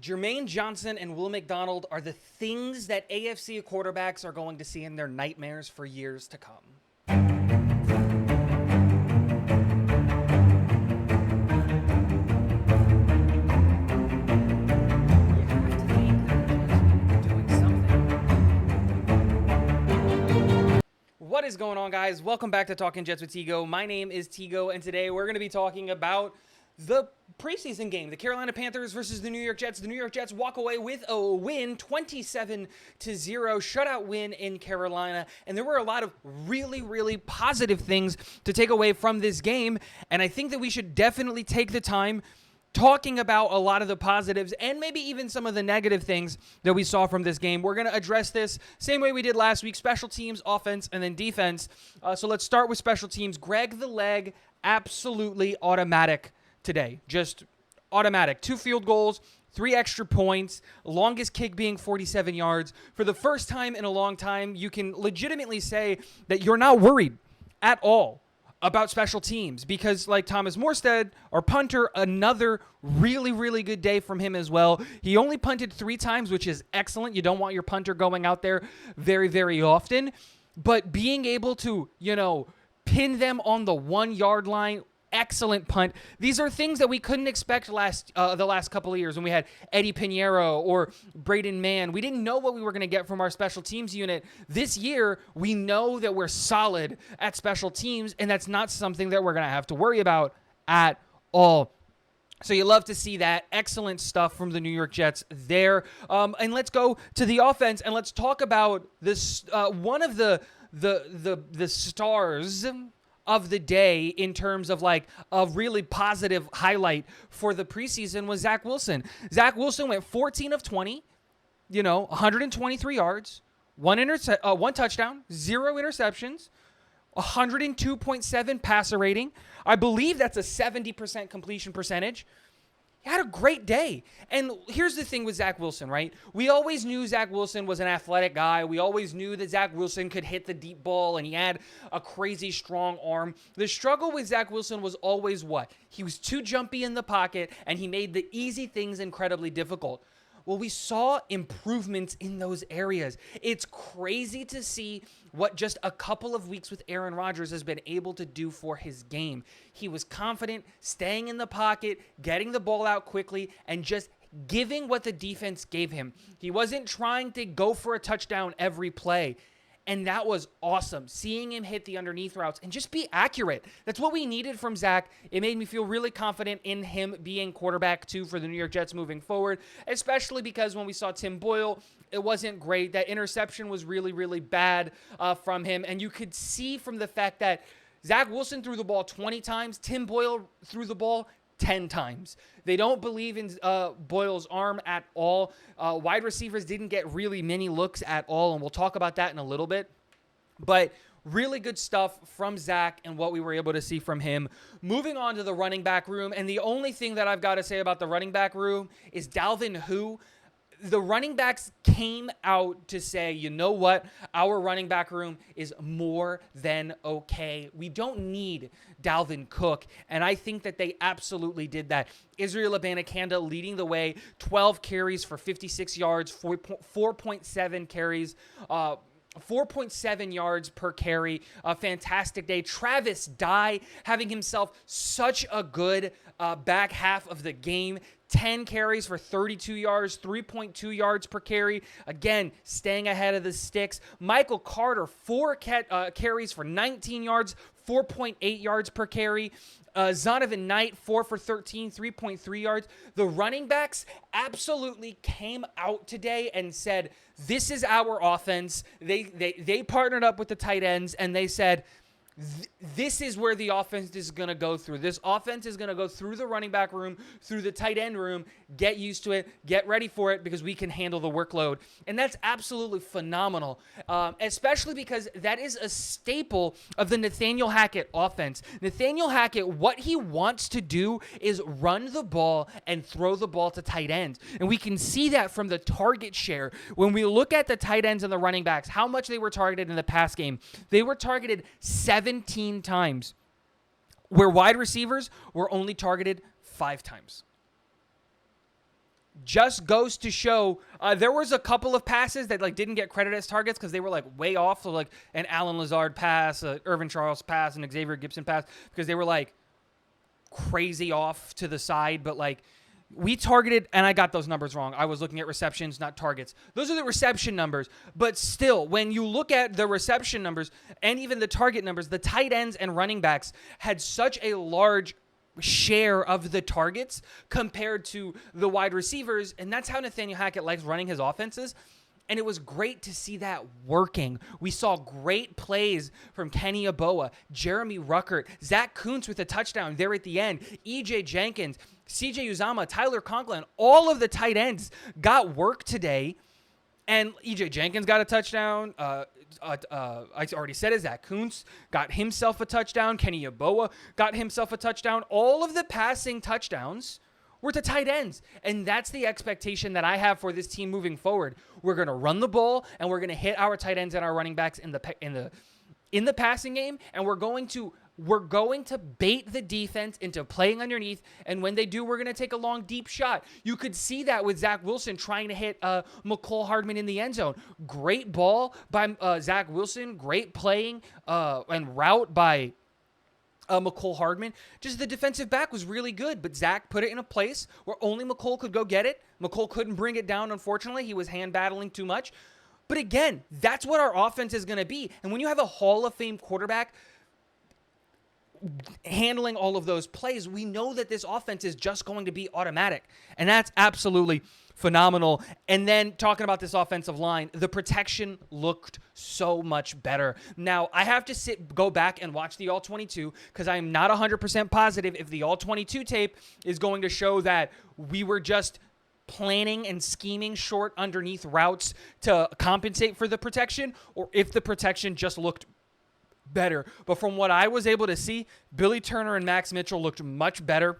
Jermaine Johnson and Will McDonald are the things that AFC quarterbacks are going to see in their nightmares for years to come. What is going on, guys? Welcome back to Talking Jets with Tigo. My name is Tigo, and today we're going to be talking about the preseason game, the Carolina Panthers versus the New York Jets. The New York Jets walk away with a win, 27-0, shutout win in Carolina. And there were a lot of really positive things to take away from this game. And I think that we should definitely take the time talking about a lot of the positives and maybe even some of the negative things that we saw from this game. We're going to address this same way we did last week: special teams, offense, and then defense. So let's start with special teams. Greg the Leg, absolutely automatic today. Just automatic. 2 field goals, 3 extra points, longest kick being 47 yards. For the first time in a long time, you can legitimately say that you're not worried at all about special teams, because like Thomas Morstead, our punter, another really good day from him as well. He only punted 3 times, which is excellent. You don't want your punter going out there very often, but being able to, pin them on the 1-yard line, excellent punt. These are things that we couldn't expect the last couple of years when we had Eddie Pinheiro or Braden Mann. We didn't know what we were going to get from our special teams unit. This year, we know that we're solid at special teams, and that's not something that we're going to have to worry about at all. So you love to see that. Excellent stuff from the New York Jets there. And let's go to the offense, and let's talk about this. One of the stars of the day in terms of like a really positive highlight for the preseason was Zach Wilson. Zach Wilson went 14 of 20, 123 yards, one touchdown, 0 interceptions, 102.7 passer rating. I believe that's a 70% completion percentage. He had a great day. And here's the thing with Zach Wilson, right? We always knew Zach Wilson was an athletic guy. We always knew that Zach Wilson could hit the deep ball, and he had a crazy strong arm. The struggle with Zach Wilson was always what? He was too jumpy in the pocket, and he made the easy things incredibly difficult. Well, we saw improvements in those areas. It's crazy to see what just a couple of weeks with Aaron Rodgers has been able to do for his game. He was confident, staying in the pocket, getting the ball out quickly, and just giving what the defense gave him. He wasn't trying to go for a touchdown every play. And that was awesome, seeing him hit the underneath routes and just be accurate. That's what we needed from Zach. It made me feel really confident in him being quarterback 2 for the New York Jets moving forward, especially because when we saw Tim Boyle, it wasn't great. That interception was really bad from him. And you could see from the fact that Zach Wilson threw the ball 20 times, Tim Boyle threw the ball 10 times. They don't believe in Boyle's arm at all. Wide receivers didn't get really many looks at all, and we'll talk about that in a little bit. But really good stuff from Zach and what we were able to see from him. Moving on to the running back room, and the only thing that I've got to say about the running back room is Dalvin Who. The running backs came out to say, you know what? Our running back room is more than okay. We don't need Dalvin Cook, and I think that they absolutely did that. Israel Abanikanda leading the way, 12 carries for 56 yards, 4.7 carries, 4.7 yards per carry. A fantastic day. Travis Dye having himself such a good back half of the game. 10 carries for 32 yards, 3.2 yards per carry. Again, staying ahead of the sticks. Michael Carter, 4 carries for 19 yards, 4.8 yards per carry. Zonovan Knight, 4 for 13, 3.3 yards. The running backs absolutely came out today and said, this is our offense. They partnered up with the tight ends, and they said, this is where the offense is going to go through. This offense is going to go through the running back room, through the tight end room. Get used to it. Get ready for it, because we can handle the workload. And that's absolutely phenomenal, especially because that is a staple of the Nathaniel Hackett offense. Nathaniel Hackett, what he wants to do is run the ball and throw the ball to tight ends. And we can see that from the target share. When we look at the tight ends and the running backs, how much they were targeted in the pass game. They were targeted 17 times, where wide receivers were only targeted 5 times. just goes to show there was a couple of passes that like didn't get credit as targets because they were like way off. So like an Alan Lazard pass, Irvin Charles pass, and Xavier Gibson pass because they were like crazy off to the side. But like we targeted, and I got those numbers wrong. I was looking at receptions, not targets. Those are the reception numbers. But still, when you look at the reception numbers and even the target numbers, the tight ends and running backs had such a large share of the targets compared to the wide receivers, and that's how Nathaniel Hackett likes running his offenses. And it was great to see that working. We saw great plays from Kenny Aboa, Jeremy Ruckert, Zach Kuntz with a touchdown there at the end, E.J. Jenkins, C.J. Uzama, Tyler Conklin. All of the tight ends got work today. And E.J. Jenkins got a touchdown. I already said it. Zach Kuntz got himself a touchdown. Kenny Aboa got himself a touchdown. All of the passing touchdowns were to tight ends. And that's the expectation that I have for this team moving forward. We're going to run the ball, and we're going to hit our tight ends and our running backs in the passing game, and we're going to bait the defense into playing underneath, and when they do, we're going to take a long, deep shot. You could see that with Zach Wilson trying to hit McCole Hardman in the end zone. Great ball by Zach Wilson, great playing and route by McCole Hardman. Just the defensive back was really good, but Zach put it in a place where only McCole could go get it. McCole couldn't bring it down, unfortunately. He was hand battling too much. But again, that's what our offense is going to be. And when you have a Hall of Fame quarterback handling all of those plays, we know that this offense is just going to be automatic. And that's absolutely phenomenal. And then talking about this offensive line, the protection looked so much better. Now, I have to go back and watch the All-22 because I'm not 100% positive if the All-22 tape is going to show that we were just planning and scheming short underneath routes to compensate for the protection, or if the protection just looked better. But from what I was able to see, Billy Turner and Max Mitchell looked much better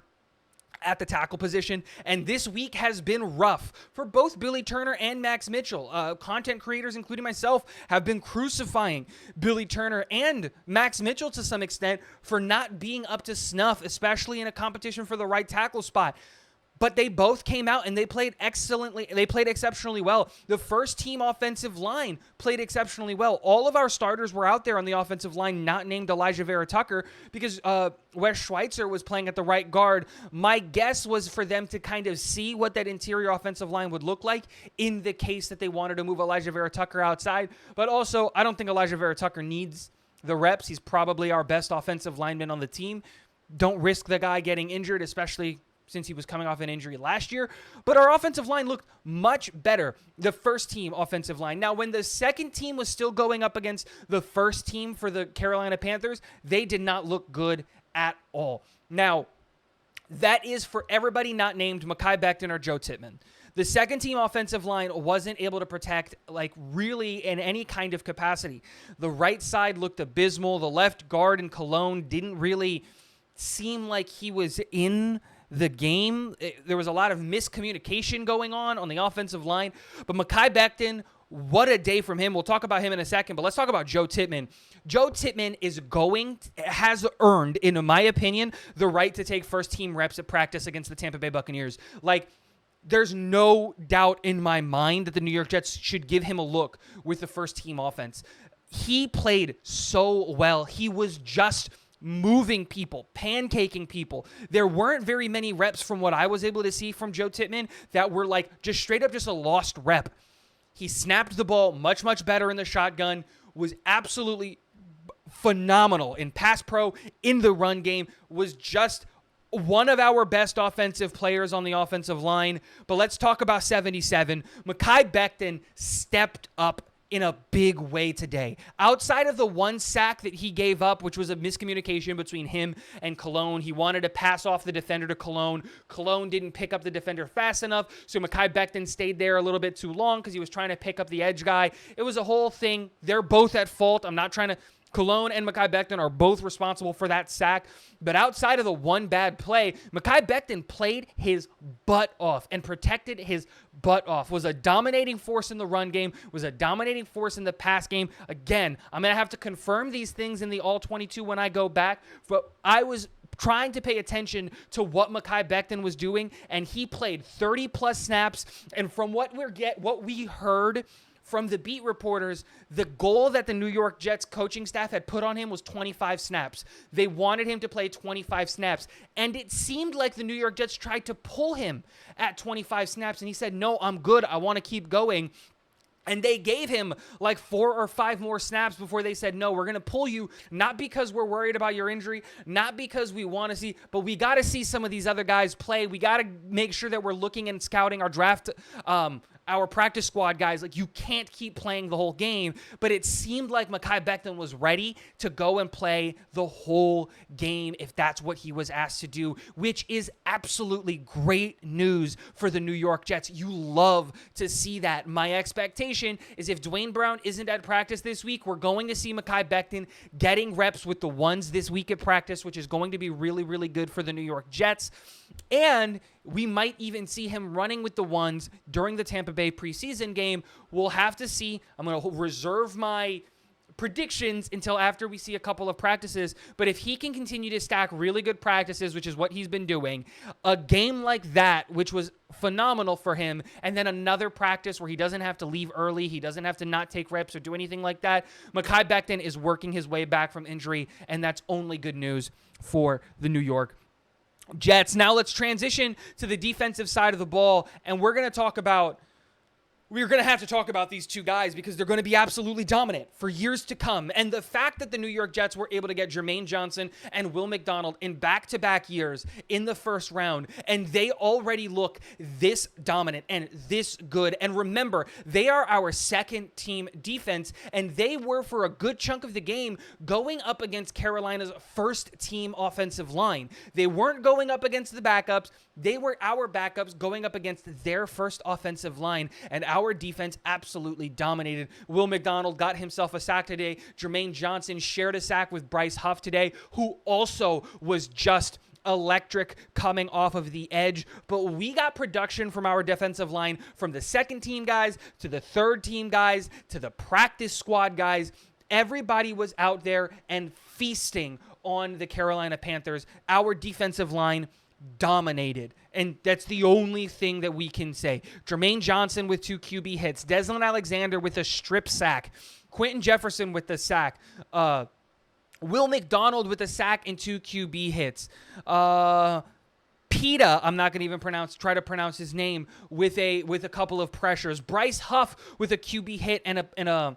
at the tackle position, and this week has been rough for both Billy Turner and Max Mitchell. Content creators, including myself, have been crucifying Billy Turner and Max Mitchell to some extent for not being up to snuff, especially in a competition for the right tackle spot. But they both came out and they played excellently. They played exceptionally well. The first team offensive line played exceptionally well. All of our starters were out there on the offensive line, not named Elijah Vera Tucker, because Wes Schweitzer was playing at the right guard. My guess was for them to kind of see what that interior offensive line would look like in the case that they wanted to move Elijah Vera Tucker outside. But also, I don't think Elijah Vera Tucker needs the reps. He's probably our best offensive lineman on the team. Don't risk the guy getting injured, especially since he was coming off an injury last year. But our offensive line looked much better, the first team offensive line. Now, when the second team was still going up against the first team for the Carolina Panthers, they did not look good at all. Now, that is for everybody not named Mekhi Becton or Joe Tippmann. The second team offensive line wasn't able to protect, like, really in any kind of capacity. The right side looked abysmal. The left guard in Cologne didn't really seem like he was in the game. There was a lot of miscommunication going on the offensive line. But Mekhi Becton, what a day from him. We'll talk about him in a second, but let's talk about Joe Tippmann. Joe Tippmann has earned, in my opinion, the right to take first-team reps at practice against the Tampa Bay Buccaneers. Like, there's no doubt in my mind that the New York Jets should give him a look with the first-team offense. He played so well. He was just moving people, pancaking people. There weren't very many reps from what I was able to see from Joe Tippmann that were like just straight up just a lost rep. He snapped the ball much, much better in the shotgun, was absolutely phenomenal in pass pro, in the run game, was just one of our best offensive players on the offensive line. But let's talk about 77. Mekhi Becton stepped up in a big way today. Outside of the one sack that he gave up, which was a miscommunication between him and Cologne, he wanted to pass off the defender to Cologne. Cologne didn't pick up the defender fast enough, so Mekhi Becton stayed there a little bit too long because he was trying to pick up the edge guy. It was a whole thing. They're both at fault. I'm not trying to... Cologne and Mekhi Becton are both responsible for that sack. But outside of the one bad play, Mekhi Becton played his butt off and protected his butt off. Was a dominating force in the run game, was a dominating force in the pass game. Again, I'm going to have to confirm these things in the All-22 when I go back. But I was trying to pay attention to what Mekhi Becton was doing, and he played 30-plus snaps. And from what we heard from the beat reporters, the goal that the New York Jets coaching staff had put on him was 25 snaps. They wanted him to play 25 snaps. And it seemed like the New York Jets tried to pull him at 25 snaps. And he said, no, I'm good. I want to keep going. And they gave him like 4 or 5 more snaps before they said, no, we're going to pull you, not because we're worried about your injury, not because we want to see, but we got to see some of these other guys play. We got to make sure that we're looking and scouting our draft, our practice squad guys. Like, you can't keep playing the whole game. But it seemed like Mekhi Becton was ready to go and play the whole game if that's what he was asked to do, which is absolutely great news for the New York Jets. You love to see that. My expectation is if Dwayne Brown isn't at practice this week, we're going to see Mekhi Becton getting reps with the ones this week at practice, which is going to be really, really good for the New York Jets. And we might even see him running with the ones during the Tampa Bay preseason game. We'll have to see. I'm going to reserve my predictions until after we see a couple of practices. But if he can continue to stack really good practices, which is what he's been doing, a game like that, which was phenomenal for him, and then another practice where he doesn't have to leave early, he doesn't have to not take reps or do anything like that, Mekhi Becton is working his way back from injury, and that's only good news for the New York Jets. Now let's transition to the defensive side of the ball, and we're going to have to talk about these two guys because they're going to be absolutely dominant for years to come. And the fact that the New York Jets were able to get Jermaine Johnson and Will McDonald in back-to-back years in the first round, and they already look this dominant and this good. And remember, they are our second-team defense, and they were, for a good chunk of the game, going up against Carolina's first-team offensive line. They weren't going up against the backups. They were our backups going up against their first offensive line, and our defense absolutely dominated. Will McDonald got himself a sack today. Jermaine Johnson shared a sack with Bryce Huff today, who also was just electric coming off of the edge. But we got production from our defensive line, from the second-team guys to the third-team guys to the practice squad guys. Everybody was out there and feasting on the Carolina Panthers. Our defensive line dominated, and that's the only thing that we can say. Jermaine Johnson with 2 QB hits, Desmond Alexander with a strip sack, Quentin Jefferson with the sack, Will McDonald with a sack and 2 QB hits, Pita, I'm not going to even try to pronounce his name, with a couple of pressures, Bryce Huff with a QB hit and a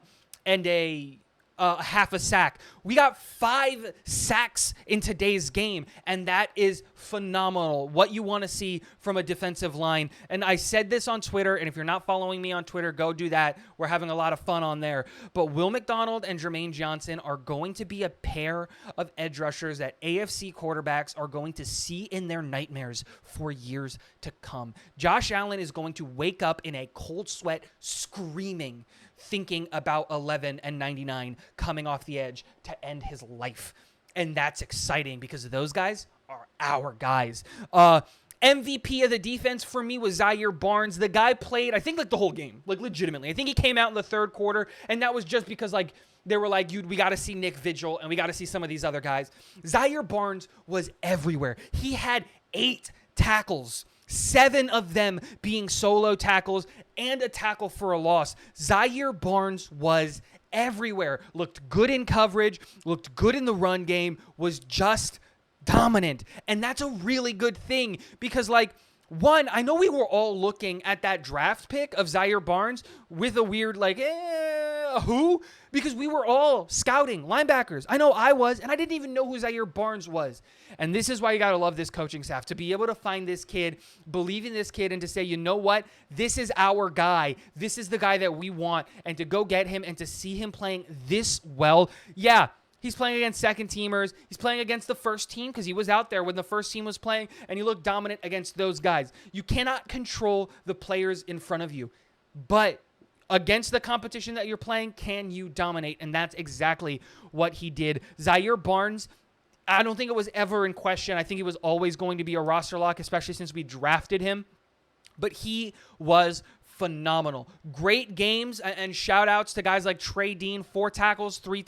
half a sack. We got 5 sacks in today's game, and that is phenomenal. What you want to see from a defensive line. And I said this on Twitter, and if you're not following me on Twitter, go do that. We're having a lot of fun on there. But Will McDonald and Jermaine Johnson are going to be a pair of edge rushers that AFC quarterbacks are going to see in their nightmares for years to come. Josh Allen is going to wake up in a cold sweat screaming, thinking about 11 and 99 coming off the edge to end his life. And that's exciting because those guys are our guys. MVP of the defense for me was Zaire Barnes. The guy played, I think, like the whole game, like legitimately. I think he came out in the third quarter, and that was just because like they were like, we got to see Nick Vigil and we got to see some of these other guys. Zaire Barnes was everywhere. He had 8 tackles, 7 of them being solo tackles and a tackle for a loss. Zaire Barnes was everywhere. Looked good in coverage, looked good in the run game, was just dominant. And that's a really good thing because, like, one, I know we were all looking at that draft pick of Zaire Barnes with a weird, like, who? Because we were all scouting linebackers. I know I was, and I didn't even know who Zaire Barnes was. And this is why you got to love this coaching staff, to be able to find this kid, believe in this kid, and to say, you know what? This is our guy. This is the guy that we want. And to go get him and to see him playing this well. Yeah, he's playing against second teamers. He's playing against the first team because he was out there when the first team was playing, and he looked dominant against those guys. You cannot control the players in front of you, but against the competition that you're playing, can you dominate? And that's exactly what he did. Zaire Barnes, I don't think it was ever in question. I think he was always going to be a roster lock, especially since we drafted him. But he was phenomenal. Great games, and shout outs to guys like Trey Dean, 4 tackles, 3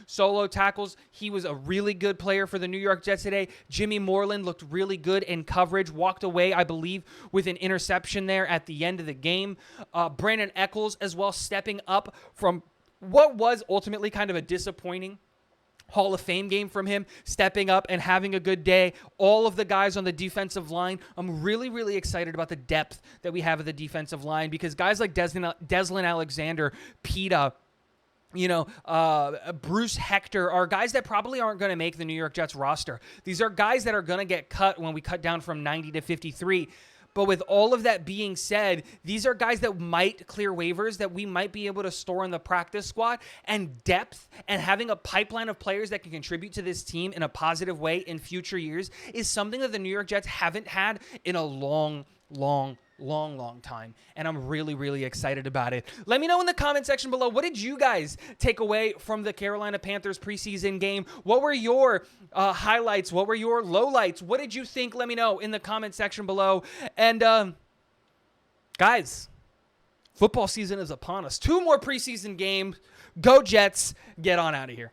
solo tackles. He was a really good player for the New York Jets today. Jimmy Moreland looked really good in coverage, walked away, I believe, with an interception there at the end of the game. Brandon Eccles as well, stepping up from what was ultimately kind of a disappointing Hall of Fame game from him, stepping up and having a good day. All of the guys on the defensive line, I'm really, really excited about the depth that we have at the defensive line, because guys like Deslin Alexander, Peta, Bruce Hector are guys that probably aren't going to make the New York Jets roster. These are guys that are going to get cut when we cut down from 90 to 53. But with all of that being said, these are guys that might clear waivers, that we might be able to store in the practice squad, and depth and having a pipeline of players that can contribute to this team in a positive way in future years is something that the New York Jets haven't had in a long time, and I'm really, really excited about it. Let me know in the comment section below, what did you guys take away from the Carolina Panthers preseason game? What were your highlights? What were your lowlights? What did you think? Let me know in the comment section below. And guys, football season is upon us. 2 more preseason games. Go Jets. Get on out of here.